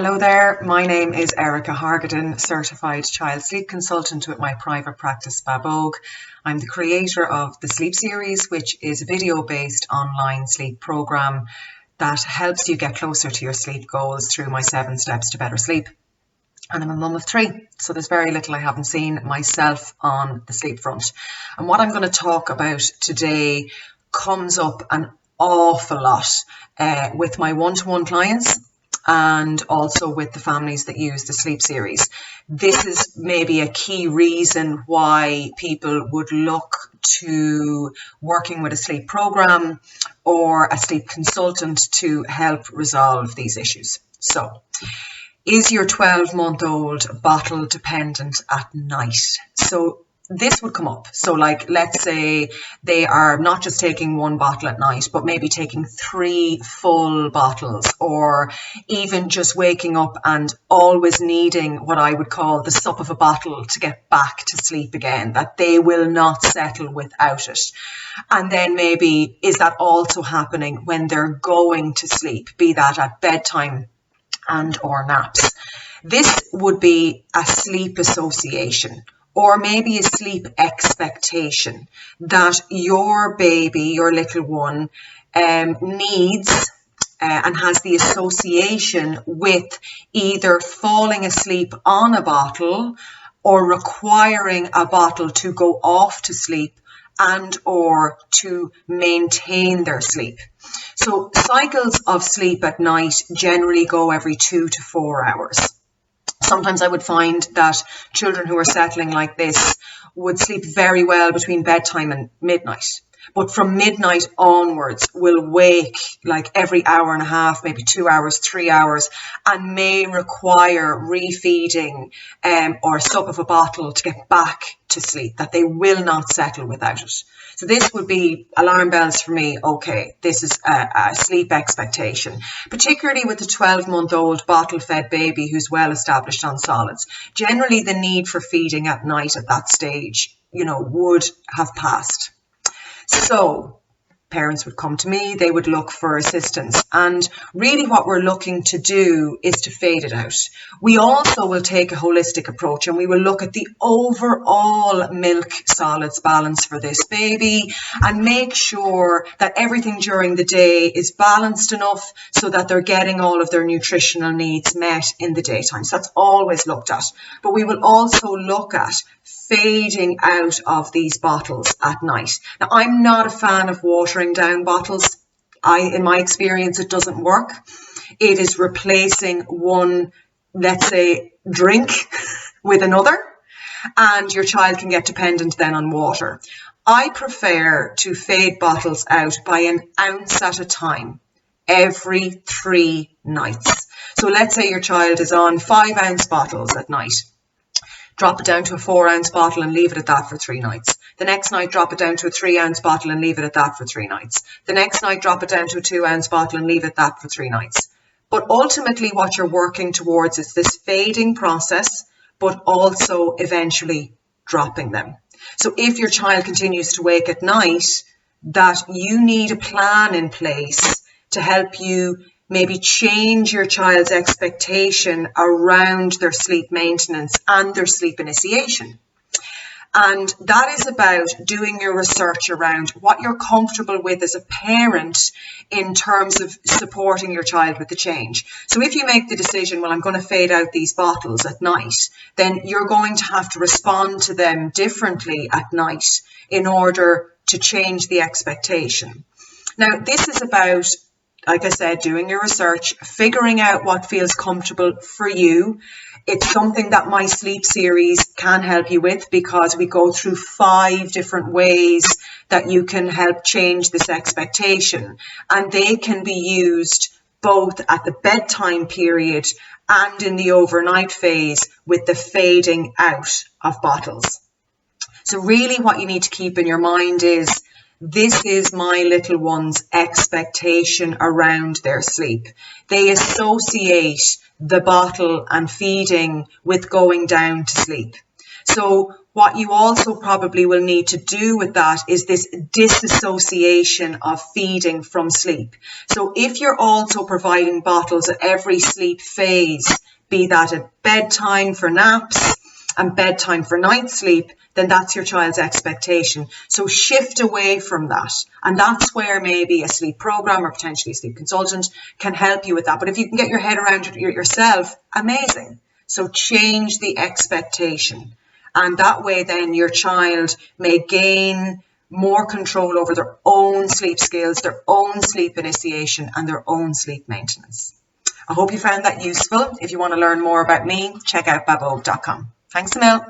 Hello there, my name is Erica Hargadon, Certified Child Sleep Consultant with my private practice Babogue. I'm the creator of the Sleep Series, which is a video-based online sleep program that helps you get closer to your sleep goals through my 7 steps to better sleep. And I'm a mum of 3, so there's very little I haven't seen myself on the sleep front. And what I'm going to talk about today comes up an awful lot with my one-to-one clients and also with the families that use the Sleep Series. This is maybe a key reason why people would look to working with a sleep program or a sleep consultant to help resolve these issues. So, is your 12-month-old bottle dependent at night? So this would come up. So like, let's say they are not just taking 1 bottle at night, but maybe taking 3 full bottles, or even just waking up and always needing what I would call the sup of a bottle to get back to sleep again, that they will not settle without it. And then maybe, is that also happening when they're going to sleep, be that at bedtime and or naps? This would be a sleep association, or maybe a sleep expectation that your baby, your little one, needs and has the association with either falling asleep on a bottle or requiring a bottle to go off to sleep and or to maintain their sleep. So cycles of sleep at night generally go every 2 to 4 hours. Sometimes I would find that children who are settling like this would sleep very well between bedtime and midnight. But from midnight onwards will wake like every hour and a half, maybe 2 hours, 3 hours, and may require refeeding or sup of a bottle to get back to sleep, that they will not settle without it. So this would be alarm bells for me. Okay, this is a sleep expectation, particularly with the 12-month-old bottle-fed baby who's well established on solids. Generally, the need for feeding at night at that stage, would have passed. So parents would come to me, they would look for assistance, and really what we're looking to do is to fade it out. We also will take a holistic approach and we will look at the overall milk solids balance for this baby and make sure that everything during the day is balanced enough so that they're getting all of their nutritional needs met in the daytime. So that's always looked at. But we will also look at fading out of these bottles at night. Now, I'm not a fan of watering down bottles. In my experience, it doesn't work. It is replacing one, let's say, drink with another, and your child can get dependent then on water. I prefer to fade bottles out by an ounce at a time, every 3 nights. So let's say your child is on 5-ounce bottles at night. Drop it down to a 4-ounce bottle and leave it at that for 3 nights. The next night, drop it down to a 3-ounce bottle and leave it at that for 3 nights. The next night, drop it down to a 2-ounce bottle and leave it at that for 3 nights. But ultimately, what you're working towards is this fading process, but also eventually dropping them. So if your child continues to wake at night, that you need a plan in place to help you maybe change your child's expectation around their sleep maintenance and their sleep initiation. And that is about doing your research around what you're comfortable with as a parent in terms of supporting your child with the change. So if you make the decision, well, I'm going to fade out these bottles at night, then you're going to have to respond to them differently at night in order to change the expectation. Now, this is about, like I said, doing your research, figuring out what feels comfortable for you. It's something that my Sleep Series can help you with because we go through 5 different ways that you can help change this expectation. And they can be used both at the bedtime period and in the overnight phase with the fading out of bottles. So really what you need to keep in your mind is, this is my little one's expectation around their sleep. They associate the bottle and feeding with going down to sleep. So What you also probably will need to do with that is this disassociation of feeding from sleep. So if you're also providing bottles at every sleep phase, be that at bedtime for naps and bedtime for night sleep, then that's your child's expectation. So shift away from that. And that's where maybe a sleep program or potentially a sleep consultant can help you with that. But if you can get your head around it yourself, amazing. So change the expectation. And that way then your child may gain more control over their own sleep skills, their own sleep initiation, and their own sleep maintenance. I hope you found that useful. If you want to learn more about me, check out babogue.com. Thanks a mil.